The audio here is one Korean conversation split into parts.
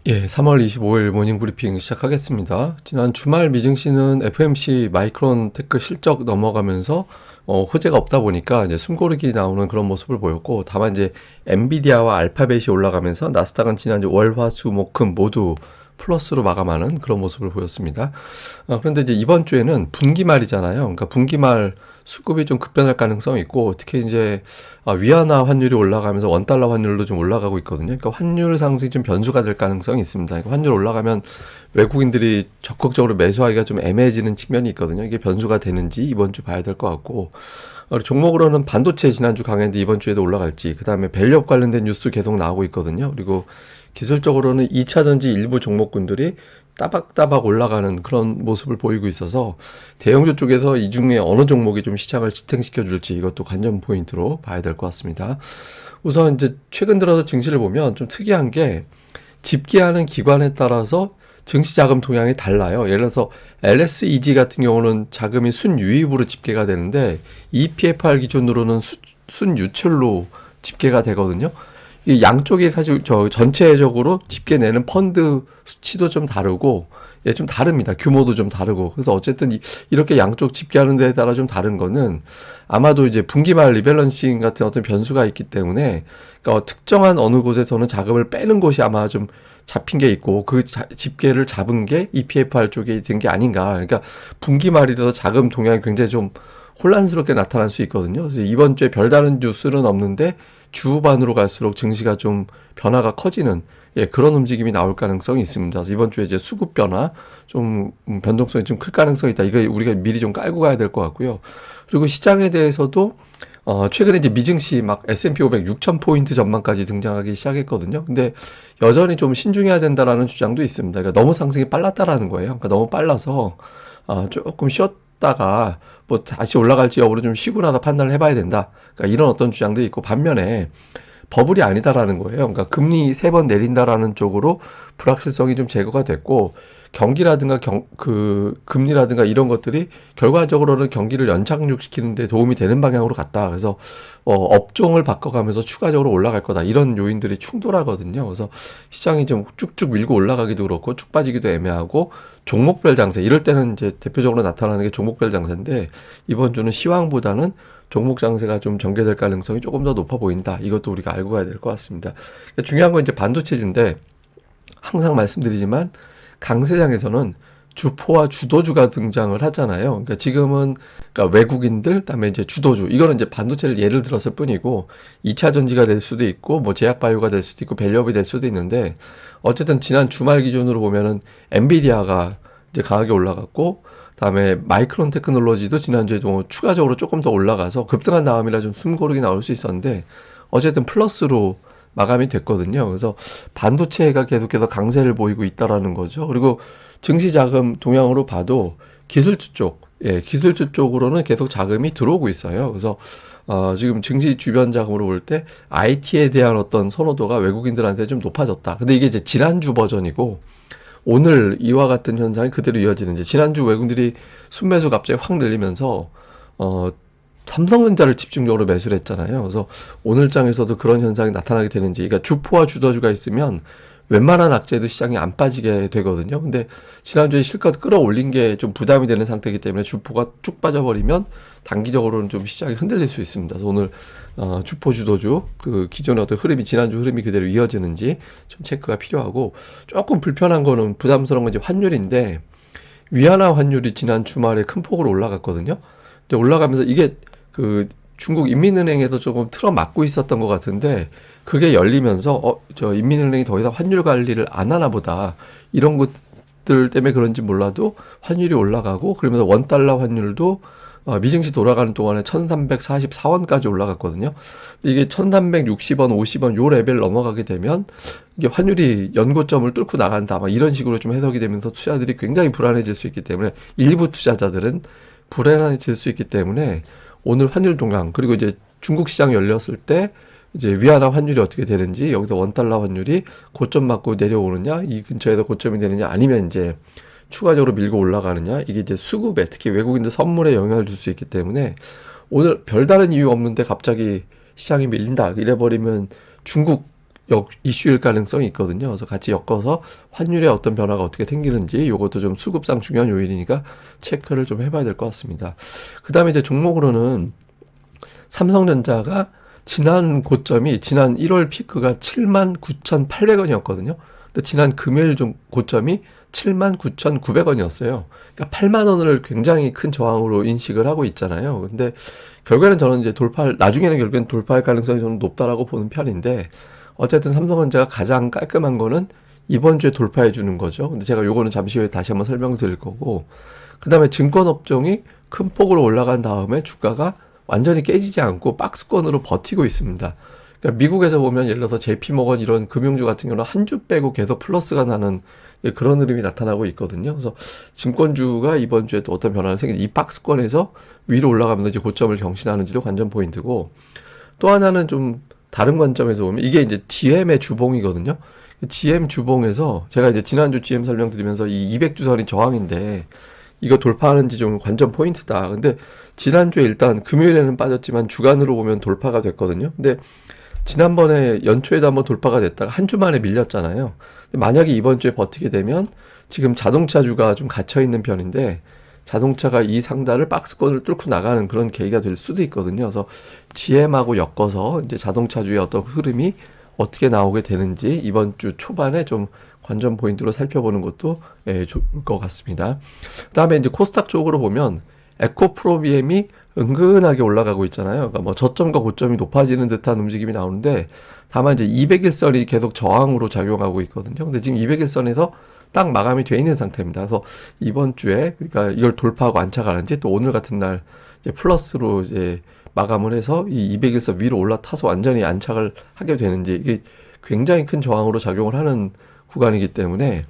예, 3월 25일 모닝 브리핑 시작하겠습니다. 지난 주말 미증시는 FMC 마이크론 테크 실적 넘어가면서 호재가 없다 보니까 이제 숨고르기 나오는 그런 모습을 보였고, 다만 이제 엔비디아와 알파벳이 올라가면서 나스닥은 지난주 월, 화, 수, 목, 금 모두 플러스로 마감하는 그런 모습을 보였습니다. 그런데 이제 이번 주에는 분기말이잖아요. 그러니까 분기말 수급이 좀 급변할 가능성이 있고, 특히 이제 위안화 환율이 올라가면서 원달러 환율도 좀 올라가고 있거든요. 그러니까 환율 상승이 좀 변수가 될 가능성이 있습니다. 그러니까 환율 올라가면 외국인들이 적극적으로 매수하기가 좀 애매해지는 측면이 있거든요. 이게 변수가 되는지 이번 주 봐야 될 것 같고, 종목으로는 반도체 지난주 강했는데 이번 주에도 올라갈지, 그 다음에 밸류업 관련된 뉴스 계속 나오고 있거든요. 그리고 기술적으로는 2차 전지 일부 종목군들이 따박따박 올라가는 그런 모습을 보이고 있어서 대형주 쪽에서 이 중에 어느 종목이 좀 시장을 지탱시켜 줄지, 이것도 관전 포인트로 봐야 될 것 같습니다. 우선 이제 최근 들어서 증시를 보면 좀 특이한 게 집계하는 기관에 따라서 증시 자금 동향이 달라요. 예를 들어서 LSEG 같은 경우는 자금이 순유입으로 집계가 되는데 EPFR 기준으로는 순유출로 집계가 되거든요. 이 양쪽이 사실 전체적으로 집계 내는 펀드 수치도 좀 다르고, 예, 좀 다릅니다. 규모도 좀 다르고. 그래서 어쨌든 이렇게 양쪽 집계하는 데에 따라 좀 다른 거는 아마도 이제 분기말 리밸런싱 같은 어떤 변수가 있기 때문에, 그러니까 특정한 어느 곳에서는 자금을 빼는 곳이 아마 좀 잡힌 게 있고, 그 집계를 잡은 게 EPFR 쪽이 된 게 아닌가. 그러니까 분기말이 돼서 자금 동향이 굉장히 좀 혼란스럽게 나타날 수 있거든요. 그래서 이번 주에 별다른 뉴스는 없는데 주 후반으로 갈수록 증시가 좀 변화가 커지는, 예, 그런 움직임이 나올 가능성이 있습니다. 그래서 이번 주에 이제 수급 변화 좀 변동성이 좀 클 가능성이 있다. 이거 우리가 미리 좀 깔고 가야 될 것 같고요. 그리고 시장에 대해서도 최근에 이제 미증시 막 S&P 500 6,000포인트 전망까지 등장하기 시작했거든요. 근데 여전히 좀 신중해야 된다라는 주장도 있습니다. 그러니까 너무 상승이 빨랐다라는 거예요. 그러니까 너무 빨라서 조금 쉬었다가 뭐 다시 올라갈지 여부를 좀 쉬고 나서 판단을 해봐야 된다. 그러니까 이런 어떤 주장도 있고, 반면에 버블이 아니다라는 거예요. 그러니까 금리 3번 내린다라는 쪽으로 불확실성이 좀 제거가 됐고, 경기라든가 금리라든가 이런 것들이 결과적으로는 경기를 연착륙시키는 데 도움이 되는 방향으로 갔다. 그래서 업종을 바꿔가면서 추가적으로 올라갈 거다. 이런 요인들이 충돌하거든요. 그래서 시장이 좀 쭉쭉 밀고 올라가기도 그렇고 쭉 빠지기도 애매하고, 종목별 장세, 이럴 때는 이제 대표적으로 나타나는 게 종목별 장세인데, 이번 주는 시황보다는 종목 장세가 좀 전개될 가능성이 조금 더 높아 보인다. 이것도 우리가 알고 가야 될 것 같습니다. 그러니까 중요한 건 이제 반도체주인데, 항상 말씀드리지만 강세장에서는 주포와 주도주가 등장을 하잖아요. 그러니까 지금은, 그러니까 외국인들, 그다음에 이제 주도주, 이거는 이제 반도체를 예를 들었을 뿐이고, 2차 전지가 될 수도 있고, 뭐 제약바이오가 될 수도 있고, 밸류업이 될 수도 있는데, 어쨌든 지난 주말 기준으로 보면은 엔비디아가 이제 강하게 올라갔고, 다음에 마이크론 테크놀로지도 지난주에 뭐 추가적으로 조금 더 올라가서 급등한 다음이라 좀 숨고르기 나올 수 있었는데, 어쨌든 플러스로 마감이 됐거든요. 그래서 반도체가 계속해서 강세를 보이고 있다라는 거죠. 그리고 증시 자금 동향으로 봐도 기술주 쪽, 예, 기술주 쪽으로는 계속 자금이 들어오고 있어요. 그래서 지금 증시 주변 자금으로 볼 때 IT에 대한 어떤 선호도가 외국인들한테 좀 높아졌다. 근데 이게 이제 지난주 버전이고, 오늘 이와 같은 현상이 그대로 이어지는, 이제 지난주 외국인들이 순매수 갑자기 확 늘리면서 삼성전자를 집중적으로 매수를 했잖아요. 그래서 오늘 장에서도 그런 현상이 나타나게 되는지, 그러니까 주포와 주도주가 있으면 웬만한 악재도 시장이 안 빠지게 되거든요. 근데 지난주에 실컷 끌어올린 게 좀 부담이 되는 상태이기 때문에 주포가 쭉 빠져버리면 단기적으로는 좀 시장이 흔들릴 수 있습니다. 그래서 오늘 주포 주도주 그 기존의 어떤 흐름이, 지난주 흐름이 그대로 이어지는지 좀 체크가 필요하고, 조금 불편한 거는 부담스러운 건 이제 환율인데, 위안화 환율이 지난 주말에 큰 폭으로 올라갔거든요. 이제 올라가면서 이게 그 중국 인민은행에서 조금 틀어막고 있었던 것 같은데, 그게 열리면서 저 인민은행이 더 이상 환율 관리를 안 하나 보다, 이런 것들 때문에 그런지 몰라도 환율이 올라가고, 그러면서 원달러 환율도 미증시 돌아가는 동안에 1344원까지 올라갔거든요. 근데 이게 1360원, 50원 요 레벨 넘어가게 되면 이게 환율이 연고점을 뚫고 나간다, 막 이런 식으로 좀 해석이 되면서 투자들이 굉장히 불안해질 수 있기 때문에, 일부 투자자들은 불안해질 수 있기 때문에 오늘 환율 동향, 그리고 이제 중국 시장 열렸을 때 이제 위안화 환율이 어떻게 되는지, 여기서 원달러 환율이 고점 맞고 내려오느냐, 이 근처에서 고점이 되느냐, 아니면 이제 추가적으로 밀고 올라가느냐, 이게 이제 수급에, 특히 외국인들 선물에 영향을 줄 수 있기 때문에, 오늘 별다른 이유 없는데 갑자기 시장이 밀린다 이래버리면 중국 이슈일 가능성이 있거든요. 그래서 같이 엮어서 환율에 어떤 변화가 어떻게 생기는지 이것도 좀 수급상 중요한 요인이니까 체크를 좀 해봐야 될 것 같습니다. 그 다음에 이제 종목으로는 삼성전자가 지난 고점이 지난 1월 피크가 79,800원이었거든요. 근데 지난 금요일 좀 고점이 79,900원이었어요. 그러니까 8만 원을 굉장히 큰 저항으로 인식을 하고 있잖아요. 근데 결국에는 저는 이제 나중에는 결국엔 돌파할 가능성이 좀 높다라고 보는 편인데, 어쨌든 삼성전자가 가장 깔끔한 거는 이번 주에 돌파해 주는 거죠. 근데 제가 요거는 잠시 후에 다시 한번 설명드릴 거고, 그 다음에 증권업종이 큰 폭으로 올라간 다음에 주가가 완전히 깨지지 않고 박스권으로 버티고 있습니다. 그러니까 미국에서 보면 예를 들어서 JP모건 이런 금융주 같은 경우는 한 주 빼고 계속 플러스가 나는 그런 흐름이 나타나고 있거든요. 그래서 증권주가 이번 주에 또 어떤 변화가 생기는 이 박스권에서 위로 올라가면서 이제 고점을 경신하는지도 관전 포인트고, 또 하나는 좀 다른 관점에서 보면 이게 이제 GM의 주봉이거든요. GM 주봉에서 제가 이제 지난주 GM 설명드리면서 이 200주선이 저항인데 이거 돌파하는지 좀 관전 포인트다. 근데 지난주에 일단 금요일에는 빠졌지만 주간으로 보면 돌파가 됐거든요. 근데 지난번에 연초에도 한번 돌파가 됐다가 한 주 만에 밀렸잖아요. 만약에 이번 주에 버티게 되면 지금 자동차주가 좀 갇혀 있는 편인데 자동차가 이 상단을 박스권을 뚫고 나가는 그런 계기가 될 수도 있거든요. 그래서 GM하고 엮어서 이제 자동차주의 어떤 흐름이 어떻게 나오게 되는지 이번 주 초반에 좀 관전 포인트로 살펴보는 것도 좋을 것 같습니다. 그다음에 이제 코스닥 쪽으로 보면 에코프로비엠이 은근하게 올라가고 있잖아요. 그러니까 뭐 저점과 고점이 높아지는 듯한 움직임이 나오는데, 다만 이제 200일선이 계속 저항으로 작용하고 있거든요. 근데 지금 200일선에서 딱 마감이 돼 있는 상태입니다. 그래서 이번 주에 그러니까 이걸 돌파하고 안착하는지 또 오늘 같은 날 이제 플러스로 이제 마감을 해서 이 200일선 위로 올라타서 완전히 안착을 하게 되는지, 이게 굉장히 큰 저항으로 작용을 하는 구간이기 때문에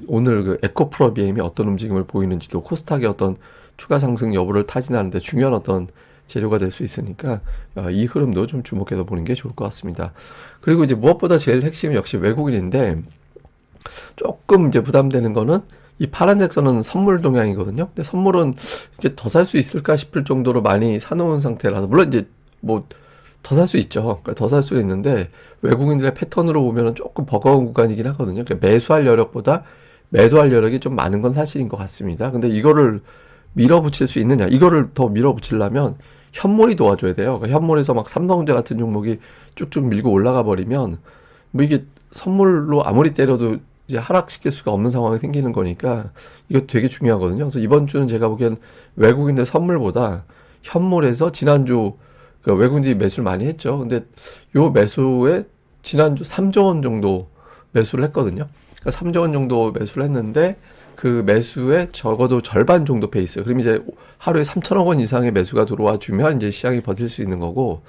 오늘 그 에코프로비엠이 어떤 움직임을 보이는지도 코스닥의 어떤 추가 상승 여부를 타진하는데 중요한 어떤 재료가 될 수 있으니까 이 흐름도 좀 주목해서 보는 게 좋을 것 같습니다. 그리고 이제 무엇보다 제일 핵심이 역시 외국인인데, 조금 이제 부담되는 거는 이 파란색 선은 선물 동향이거든요. 근데 선물은 이게 더 살 수 있을까 싶을 정도로 많이 사놓은 상태라서, 물론 이제 뭐 더 살 수 있죠. 그러니까 더 살 수 있는데 외국인들의 패턴으로 보면은 조금 버거운 구간이긴 하거든요. 그러니까 매수할 여력보다 매도할 여력이 좀 많은 건 사실인 것 같습니다. 근데 이거를 밀어붙일 수 있느냐? 이거를 더 밀어붙이려면 현물이 도와줘야 돼요. 그러니까 현물에서 막 삼성전자 같은 종목이 쭉쭉 밀고 올라가 버리면 뭐 이게 선물로 아무리 때려도 이제 하락시킬 수가 없는 상황이 생기는 거니까 이거 되게 중요하거든요. 그래서 이번 주는 제가 보기엔 외국인들 선물보다 현물에서 지난주 그 외국인들이 매수를 많이 했죠. 근데 요 매수에 지난주 3조 원 정도 매수를 했거든요. 그러니까 3조 원 정도 매수를 했는데 그 매수의 적어도 절반 정도 페이스. 그럼 이제 하루에 3천억 원 이상의 매수가 들어와 주면 이제 시장이 버틸 수 있는 거고,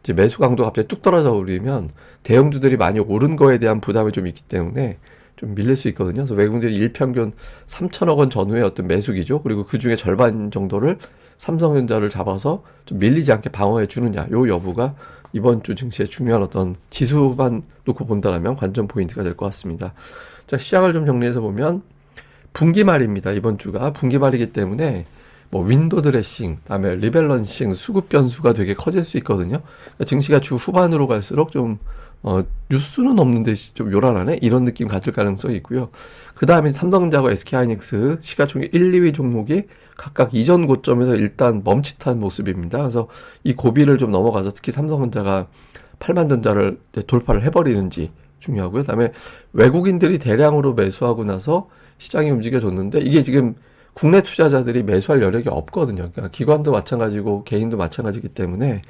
이제 매수 강도가 갑자기 뚝 떨어져 버리면 대형주들이 많이 오른 거에 대한 부담이 좀 있기 때문에 좀 밀릴 수 있거든요. 그래서 외국인들이 일평균 3천억 원 전후의 어떤 매수기죠. 그리고 그 중에 절반 정도를 삼성전자를 잡아서 좀 밀리지 않게 방어해 주느냐, 요 여부가 이번 주 증시의 중요한 어떤 지수만 놓고 본다면 관전 포인트가 될 것 같습니다. 자, 시장을 좀 정리해서 보면 분기 말입니다. 이번 주가 분기 말이기 때문에 뭐 윈도 드레싱, 그다음에 리밸런싱, 수급 변수가 되게 커질 수 있거든요. 그러니까 증시가 주 후반으로 갈수록 좀 뉴스는 없는데 좀 요란하네, 이런 느낌 가질 가능성이 있고요. 그 다음에 삼성전자와 SK하이닉스 시가총액 1, 2위 종목이 각각 이전 고점에서 일단 멈칫한 모습입니다. 그래서 이 고비를 좀 넘어가서 특히 삼성전자가 8만 전자를 돌파를 해버리는지 중요하고요. 그다음에 외국인들이 대량으로 매수하고 나서 시장이 움직여졌는데 이게 지금 국내 투자자들이 매수할 여력이 없거든요. 그러니까 기관도 마찬가지고 개인도 마찬가지이기 때문에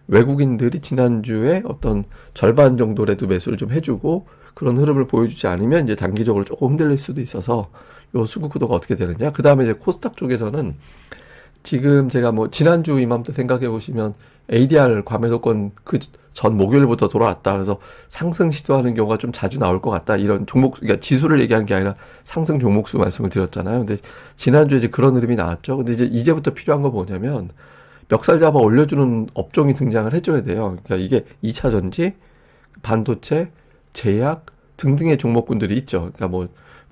외국인들이 지난주에 어떤 절반 정도라도 매수를 좀 해주고 그런 흐름을 보여주지 않으면 이제 단기적으로 조금 흔들릴 수도 있어서 요 수급 구도가 어떻게 되느냐. 그 다음에 이제 코스닥 쪽에서는 지금 제가 뭐 지난주 이맘때 생각해 보시면 ADR 과매도권 그 전 목요일부터 돌아왔다. 그래서 상승 시도하는 경우가 좀 자주 나올 것 같다. 이런 종목, 그러니까 지수를 얘기한 게 아니라 상승 종목수 말씀을 드렸잖아요. 근데 지난주에 이제 그런 흐름이 나왔죠. 근데 이제부터 필요한 건 뭐냐면 멱살 잡아 올려주는 업종이 등장을 해줘야 돼요. 그러니까 이게 2차 전지, 반도체, 제약 등등의 종목군들이 있죠. 그러니까 뭐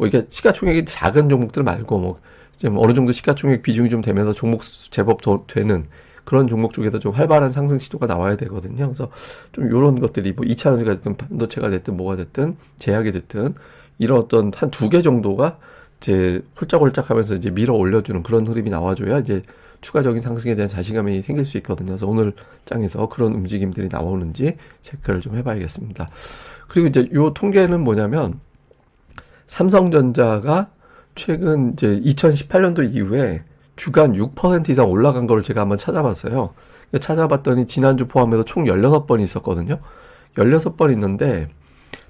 이게 시가총액이 작은 종목들 말고 뭐, 이제 어느 정도 시가총액 비중이 좀 되면서 종목 제법 더 되는 그런 종목 쪽에서 좀 활발한 상승 시도가 나와야 되거든요. 그래서 좀 이런 것들이 뭐 2차전지가 됐든 반도체가 됐든 뭐가 됐든 제약이 됐든 이런 어떤 한 두 개 정도가 이제 홀짝홀짝 하면서 이제 밀어 올려주는 그런 흐름이 나와줘야 이제 추가적인 상승에 대한 자신감이 생길 수 있거든요. 그래서 오늘 장에서 그런 움직임들이 나오는지 체크를 좀 해봐야겠습니다. 그리고 이제 요 통계는 뭐냐면 삼성전자가 최근 이제 2018년도 이후에 주간 6% 이상 올라간 거를 제가 한번 찾아봤어요. 찾아봤더니 지난주 포함해서 총 16번이 있었거든요. 16번 있는데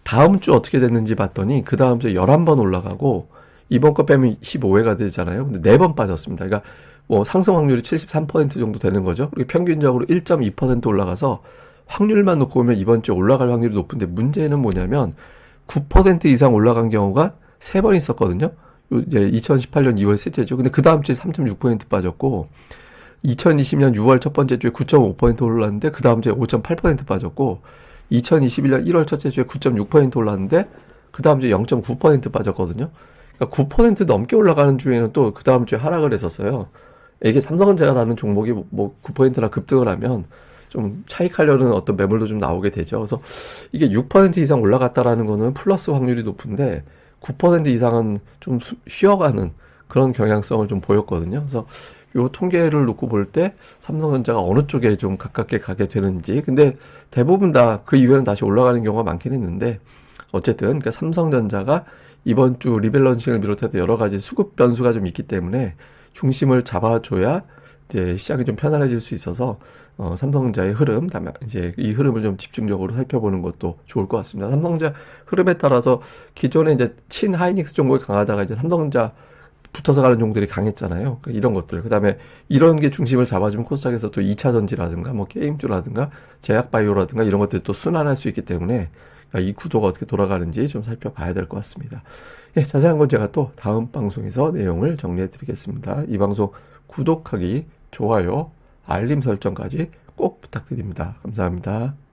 다음 주 어떻게 됐는지 봤더니 그 다음 주에 11번 올라가고 이번 거 빼면 15회가 되잖아요. 근데 4번 빠졌습니다. 그러니까 뭐 상승 확률이 73% 정도 되는 거죠. 그리고 평균적으로 1.2% 올라가서 확률만 놓고 보면 이번 주에 올라갈 확률이 높은데 문제는 뭐냐면 9% 이상 올라간 경우가 3번 있었거든요. 이제 2018년 2월 셋째죠. 근데 그 다음 주에 3.6% 빠졌고 2020년 6월 첫 번째 주에 9.5% 올랐는데 그 다음 주에 5.8% 빠졌고 2021년 1월 첫째 주에 9.6% 올랐는데 그 다음 주에 0.9% 빠졌거든요. 그러니까 9% 넘게 올라가는 주에는 또 그 다음 주에 하락을 했었어요. 이게 삼성전자라는 종목이 뭐 9%나 급등을 하면 좀 차익하려는 어떤 매물도 좀 나오게 되죠. 그래서 이게 6% 이상 올라갔다라는 거는 플러스 확률이 높은데 9% 이상은 좀 쉬어가는 그런 경향성을 좀 보였거든요. 그래서 요 통계를 놓고 볼 때 삼성전자가 어느 쪽에 좀 가깝게 가게 되는지. 근데 대부분 다 그 이후에는 다시 올라가는 경우가 많긴 했는데 어쨌든 그러니까 삼성전자가 이번 주 리밸런싱을 비롯해서 여러 가지 수급 변수가 좀 있기 때문에 중심을 잡아줘야 이제 시장이 좀 편안해질 수 있어서 삼성전자의 흐름, 다음에 이제 이 흐름을 좀 집중적으로 살펴보는 것도 좋을 것 같습니다. 삼성전자 흐름에 따라서 기존에 이제 하이닉스 종목이 강하다가 이제 삼성전자 붙어서 가는 종들이 강했잖아요. 그러니까 이런 것들. 그 다음에 이런 게 중심을 잡아주면 코스닥에서 또 2차 전지라든가 뭐 게임주라든가 제약바이오라든가 이런 것들이 또 순환할 수 있기 때문에 이 구도가 어떻게 돌아가는지 좀 살펴봐야 될 것 같습니다. 예, 자세한 건 제가 또 다음 방송에서 내용을 정리해 드리겠습니다. 이 방송 구독하기, 좋아요, 알림 설정까지 꼭 부탁드립니다. 감사합니다.